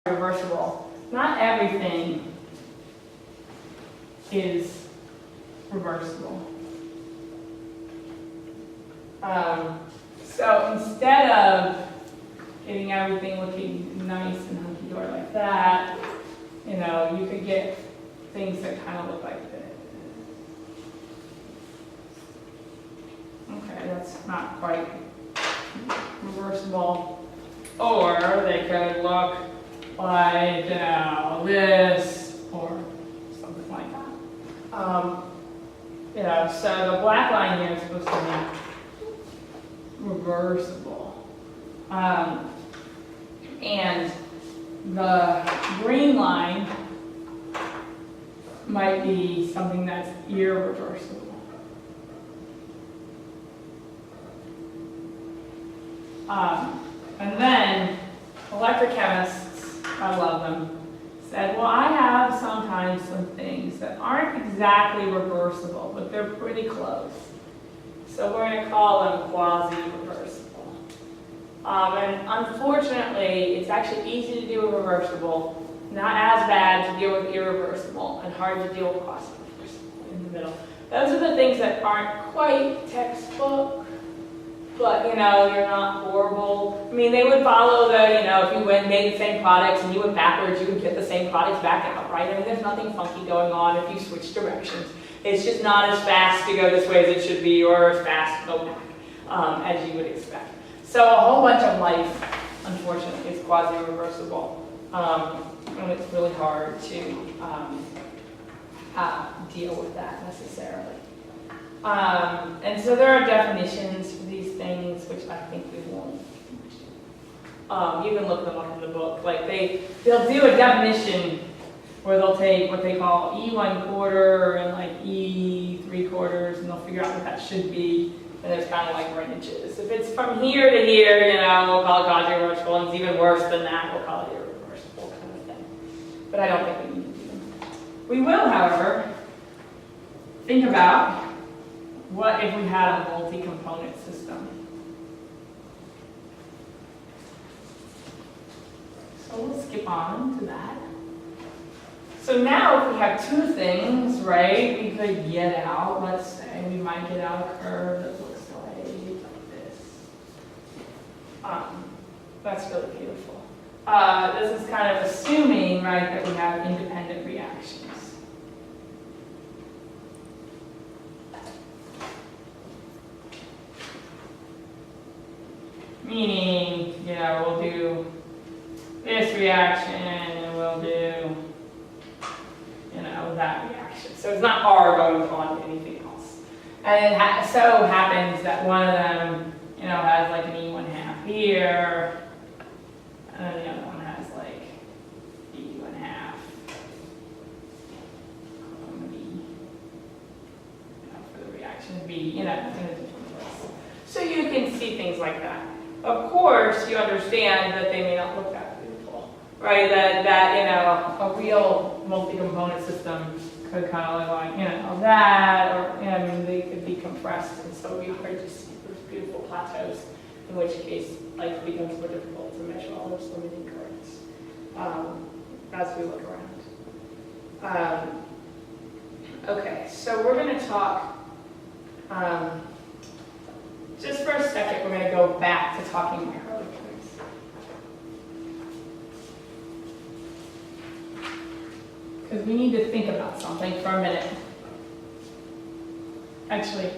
reversible. Not everything is reversible. So instead of getting everything looking nice and hunky-dory like that, you know, you could get things that kind of look like this. Okay, that's not quite reversible. Or they could look like, you know, this or something like that. You know, so the black line here is supposed to be reversible. And the green line might be something that's irreversible. And then electrochemists, I love them, said, well, I have sometimes some things that aren't exactly reversible, but they're pretty close. So we're going to call them quasi-reversible. And unfortunately, it's actually easy to deal with reversible, not as bad to deal with irreversible, and hard to deal with quasi-reversible in the middle. Those are the things that aren't quite textbook, but, you know, you're not horrible. I mean, they would follow the, you know, if you made the same products and you went backwards, you would get the same products back out, right? I mean, there's nothing funky going on if you switch directions. It's just not as fast to go this way as it should be, or as fast to go back, as you would expect. So a whole bunch of life, unfortunately, is quasi-reversible. And it's really hard to deal with that necessarily. And so there are definitions for these things, which I think we won't. You can look them up in the book. Like they'll do a definition where they'll take what they call E1/4 and like E3/4, and they'll figure out what that should be. And there's kind of like ranges. If it's from here to here, you know, we'll call it quasi-reversible, and it's even worse than that, we'll call it irreversible kind of thing. But I don't think we need to do them. We will, however, think about what if we had a multi-component system. So we'll skip on to that. So now if we have two things, right, we could get out, let's say, we might get out a curve that looks like this. That's really beautiful. This is kind of assuming, right, that we have independent reactions. Meaning, you know, we'll do this reaction and we'll do, you know, that reaction. So it's not R going on to anything else. And it so happens that one of them, you know, has like an E1/2 here, and then the other one has like E1/2. For the reaction B, you know, in a different place. So you can see things like that. Of course, you understand that they may not look that beautiful, right? That you know, a real multi-component system could kind of look like, you know, that, or, you know, I mean, they could be compressed, and so it would be hard to see those beautiful plateaus, in which case life becomes more difficult to measure all those limiting currents as we look around. Okay, so we're going to talk. Just for a second, we're going to go back to talking microelectrodes. Because we need to think about something for a minute. Actually,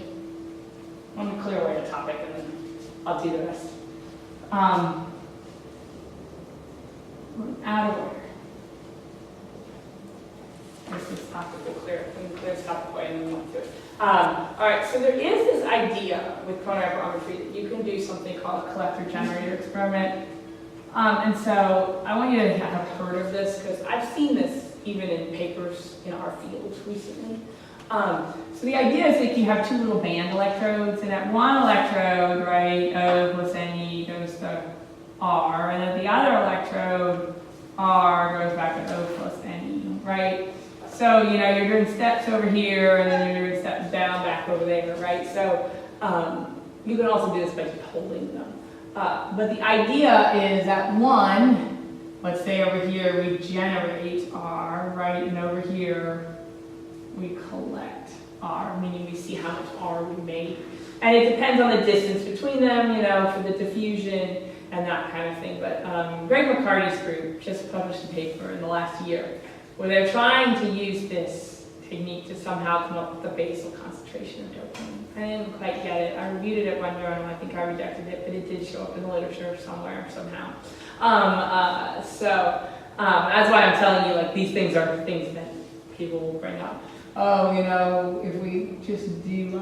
let me clear away the topic and then I'll do the rest. We're out of order. This topic will clear. We can clear this topic away and then we'll do it. All right, so there is this idea with chronography that you can do something called a collector-generator experiment. And so I want you to have heard of this because I've seen this even in papers in our field recently. So the idea is that you have two little band electrodes, and at one electrode, right, O plus NE goes to R, and at the other electrode, R goes back to O plus NE, right? So, you know, you're doing steps over here, and then you're doing steps down, back over there, right? So you can also do this by just holding them. But the idea is that one, let's say over here we generate R, right? And over here we collect R, meaning we see how much R we made. And it depends on the distance between them, you know, for the diffusion and that kind of thing. But Greg McCarty's group just published a paper in the last year where they're trying to use this technique to somehow come up with the basal concentration of dopamine. I didn't quite get it. I reviewed it at one journal. I think I rejected it, but it did show up in the literature somewhere, somehow. That's why I'm telling you, like, these things are things that people will bring up. Oh, you know, if we just do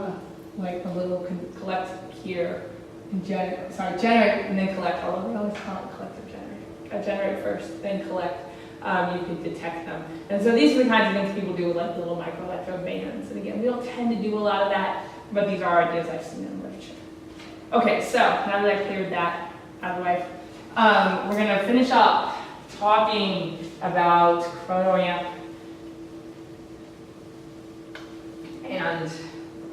like a little collect here and generate and then collect. Although we always call it collective generate. Generate first, then collect. You can detect them. And so these are the kinds of things people do with like little microelectrode bands. And again, we don't tend to do a lot of that, but these are ideas I've seen in the literature. Okay, so now that I've cleared that out of the way, we're going to finish up talking about chronoamp and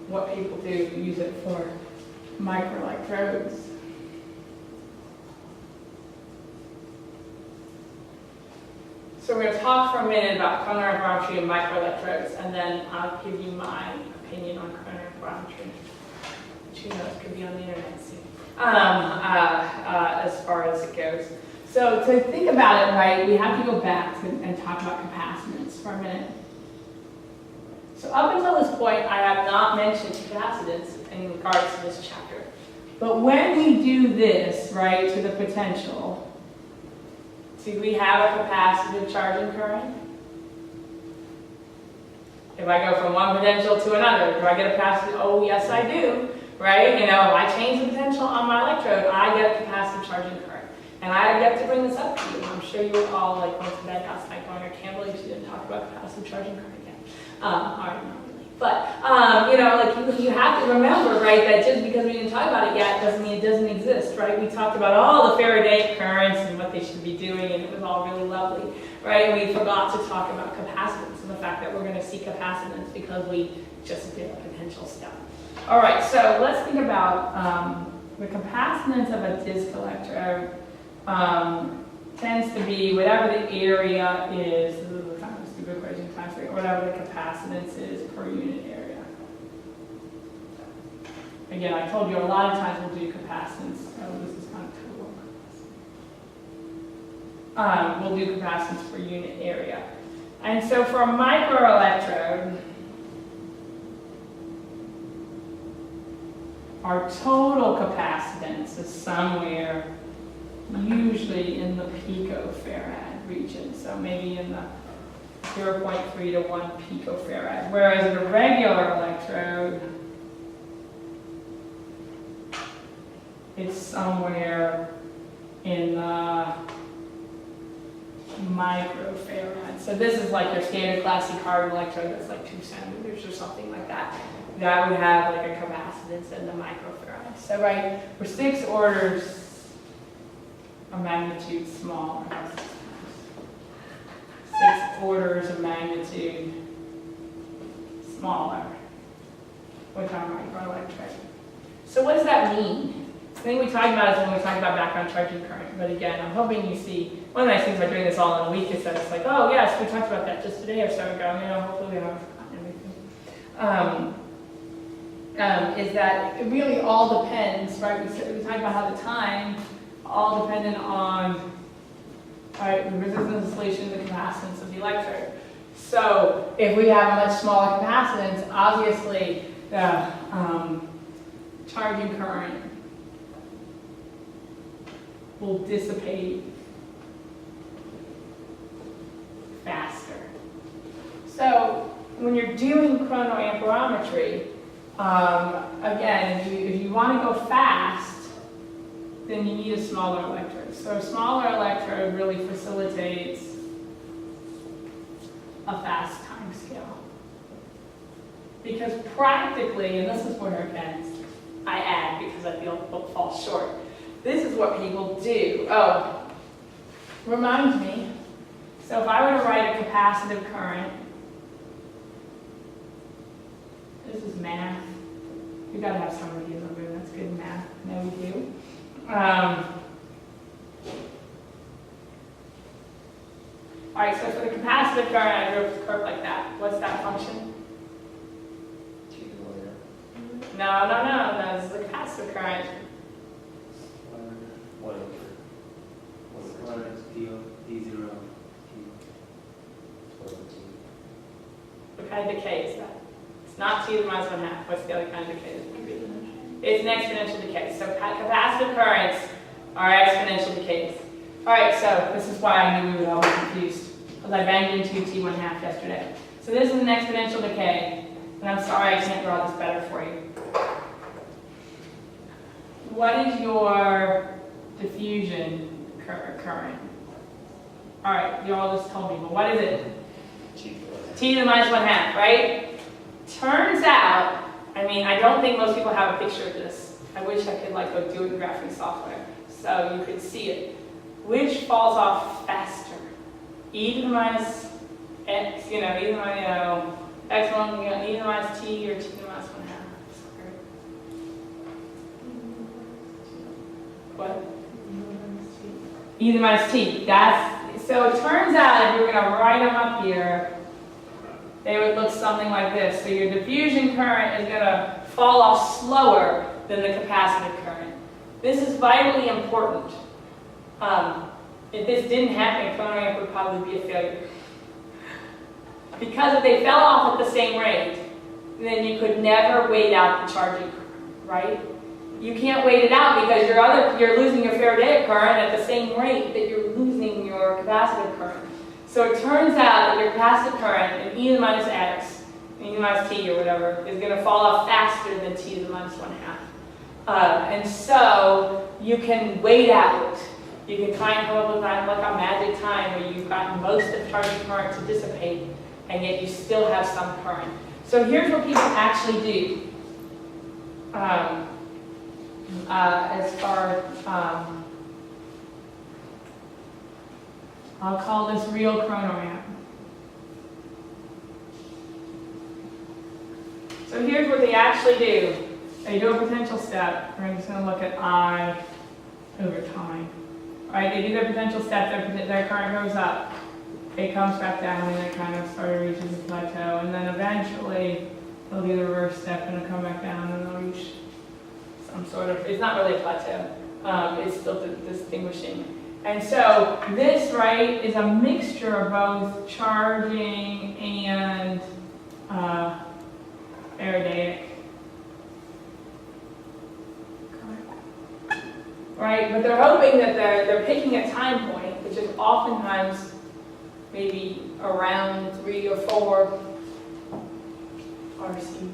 what people do use it for microelectrodes. So we're going to talk for a minute about chronoamperometry and microelectrodes, and then I'll give you my opinion on chronoamperometry, which who knows, could be on the internet soon, as far as it goes. So to think about it, right, we have to go back and talk about capacitance for a minute. So up until this point, I have not mentioned capacitance in regards to this chapter. But when we do this, right, to the potential, do we have a capacitive charge and current? If I go from one potential to another, do I get a capacitive? Oh, yes, I do, right? You know, if I change the potential on my electrode, I get a capacitive charge and current. And I get to bring this up to you. I'm sure you were all like went to bed last night going, I can't believe she didn't talk about capacitive charge and current again. All right, not really. But, you know, like you have to remember, right, that just because we didn't talk about it yet doesn't mean it doesn't exist, right? We talked about all the Faradaic currents and what they should be doing, and it was all really lovely, right? And we forgot to talk about capacitance and the fact that we're going to see capacitance because we just did a potential step. All right, so let's think about the capacitance of a disc electrode. Tends to be whatever the area is, this is kind of a stupid equation, times rate, whatever the capacitance is per unit area. Again, I told you a lot of times we'll do capacitance. Oh, this is kind of total capacitance. We'll do capacitance per unit area. And so for a microelectrode, our total capacitance is somewhere usually in the picofarad region, so maybe in the 0.3 to 1 picofarad, whereas in a regular electrode, it's somewhere in the microfarad. So this is like your standard classic carbon electrode that's like 2 centimeters or something like that. That would have like a capacitance in the microfarad. So right, we're 6 orders of magnitude smaller. 6 orders of magnitude smaller with our microelectrode. So what does that mean? The thing we talked about is when we talk about background charge and current. But again, I'm hoping you see, one of the nice things about doing this all in a week is that it's like, oh yes, we talked about that just a day or so ago. You know, hopefully we haven't forgotten everything. Is that it really all depends, right? We talked about how the time all dependent on, right, the resistance insulation, the capacitance of the electrode. So if we have a much smaller capacitance, obviously the charging current will dissipate faster. So when you're doing chronoamperometry, again, if you want to go fast, then you need a smaller electrode. So a smaller electrode really facilitates a fast time scale. Because practically, and this is where again I add because I feel it falls short, this is what people do. Oh, reminds me, so if I were to write a capacitive current, this is math. We've got to have some of these over there. That's good math. I know we do. All right, so for the capacitive current, I drew a curve like that. What's that function? No, this is the capacitive current. What kind of decay is that? It's not t to the minus 1/2. What's the other kind of decay? It's an exponential decay. So capacitive currents are exponential decays. All right, so this is why I knew we would all be confused, because I banged into t1/2 yesterday. So this is an exponential decay, and I'm sorry I can't draw this better for you. What is your diffusion current? All right, you all just told me, but what is it? T to the minus 1/2, right? Turns out, I mean, I don't think most people have a picture of this. I wish I could like go do it in graphing software so you could see it. Which falls off faster? E to the minus x, e to the minus, x1, e to the minus t, or t to the minus 1/2? What? E to the minus t. So it turns out if you're going to write them up here, they would look something like this. So your diffusion current is going to fall off slower than the capacitive current. This is vitally important. If this didn't happen, chronoamp would probably be a failure. Because if they fell off at the same rate, then you could never wait out the charging current, right? You can't wait it out because you're losing your Faradaic current at the same rate that you're losing your capacitive current. So it turns out that your capacitive current in e to the minus x, e to the minus t or whatever, is going to fall off faster than t to the minus 1/2. And so you can wait out. You can kind of come up with like a magic time where you've gotten most of the charging current to dissipate, and yet you still have some current. So here's what people actually do. As far, I'll call this real chronoamp. So here's what they actually do. They do a potential step. We're just going to look at I over time. Right? They do their potential step, their current goes up. It comes back down, and it kind of sort of reaches a plateau. And then eventually, they'll do the reverse step, and it'll come back down, and they'll reach some sort of, it's not really a plateau. It's still distinguishing. And so this, right, is a mixture of both charging and Faradaic. Right, but they're hoping that they're picking a time point, which is oftentimes maybe around 3 or 4 RC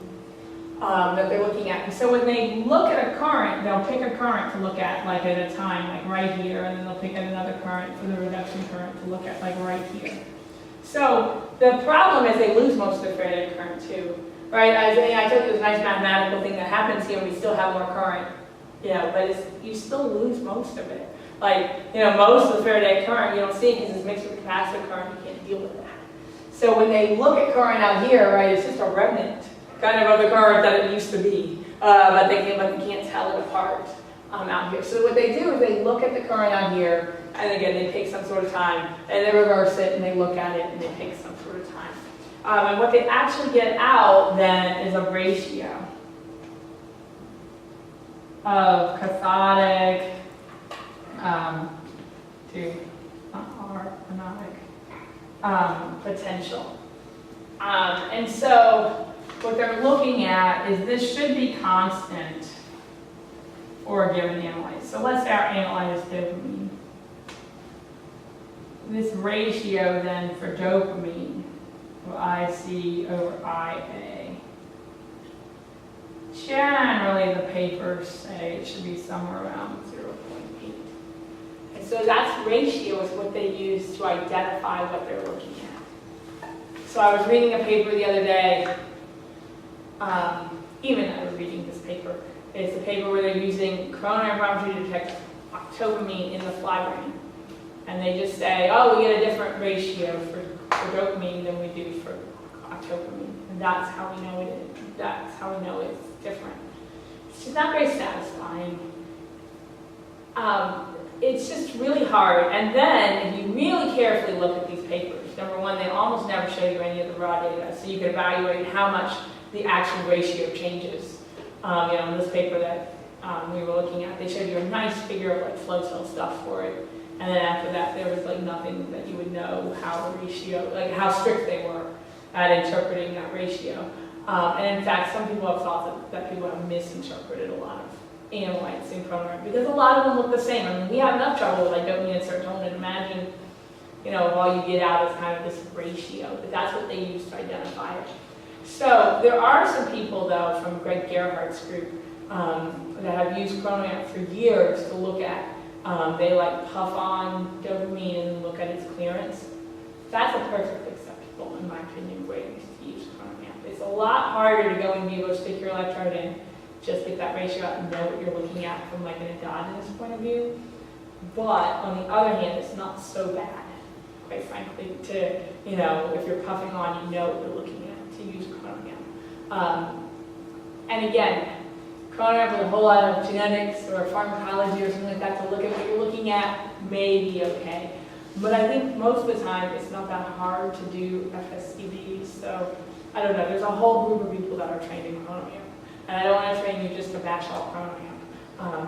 that they're looking at. And so when they look at a current, they'll pick a current to look at like at a time, like right here, and then they'll pick at another current for the reduction current to look at like right here. So the problem is they lose most of their Faradaic current too. Right, I told you this nice mathematical thing that happens here, we still have more current. Yeah, but you still lose most of it. Like, most of the Faradaic current, you don't see it because it's mixed with capacitive current, you can't deal with that. So when they look at current out here, right, it's just a remnant kind of the current that it used to be, but they can't tell it apart out here. So what they do is they look at the current out here, and again, they take some sort of time, and they reverse it, and they look at it, and they take some sort of time. And what they actually get out, then, is a ratio of cathodic to anodic potential. And so what they're looking at is this should be constant for a given analyte. So let's say our analyte is dopamine. This ratio then for dopamine, or IC over IA. Generally, the papers say it should be somewhere around 0.8. And so that ratio is what they use to identify what they're looking at. So I was reading a paper the other day, even I was reading this paper. It's a paper where they're using chronoamperometry to detect octopamine in the fly brain. And they just say, oh, we get a different ratio for dopamine than we do for octopamine. And that's how we know it is. That's how we know it's different. It's just not very satisfying. it's just really hard. And then, if you really carefully look at these papers, number one, they almost never show you any of the raw data, so you can evaluate how much the actual ratio changes. In this paper that we were looking at, they showed you a nice figure of like flow cell stuff for it. And then after that, there was like nothing that you would know how the ratio, like how strict they were at interpreting that ratio. And in fact, some people have thought that people have misinterpreted a lot of analytes in chronoramp because a lot of them look the same. I mean, we have enough trouble with like dopamine and serotonin. Imagine, all you get out is kind of this ratio, but that's what they use to identify it. So there are some people though from Greg Gerhardt's group that have used chronoramp for years to look at. They like puff on dopamine and look at its clearance. That's a perfectly acceptable, in my opinion, way to use chronoramp. It's a lot harder to go in vivo, stick your electrode in, just get that ratio out and know what you're looking at from like an endogenous point of view. But on the other hand, it's not so bad, quite frankly, to, if you're puffing on, you know what you're looking at to use chronoramp. And again, chronoramp with a whole lot of genetics or pharmacology or something like that to look at what you're looking at may be okay. But I think most of the time it's not that hard to do FSCD, so I don't know. There's a whole group of people that are trained in chronoramp. And I don't want to train you just to bash out chronoramp.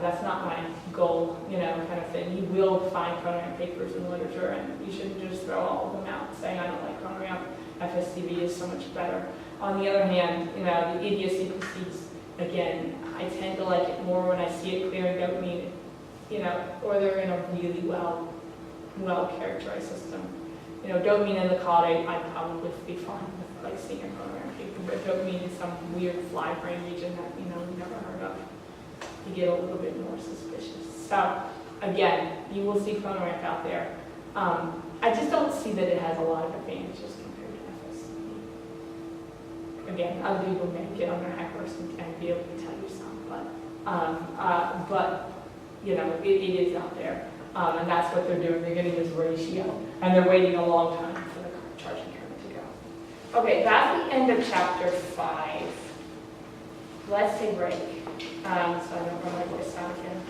That's not my goal, kind of thing. You will find chronoramp papers in literature, and you shouldn't just throw all of them out saying, I don't like chronoramp, FSCD is so much better. On the other hand, the idiosyncrasies, again, I tend to like it more when I see it clearing dopamine, or they're in a really well-characterized system. Dopamine in the caudate, I'd probably be fine with like seeing a chronoramp paper, but dopamine in some weird fly brain region that, you've never heard of, you get a little bit more suspicious. So, again, you will see chronoramp out there. I just don't see that it has a lot of advantages compared to FSCD. Again, other people may get on their high horse and be able to tell you some, but it is out there, and that's what they're doing. They're getting this ratio, and they're waiting a long time for the charging current to go. Okay, that's the end of chapter 5. Let's take a break, so I don't run my voice out again.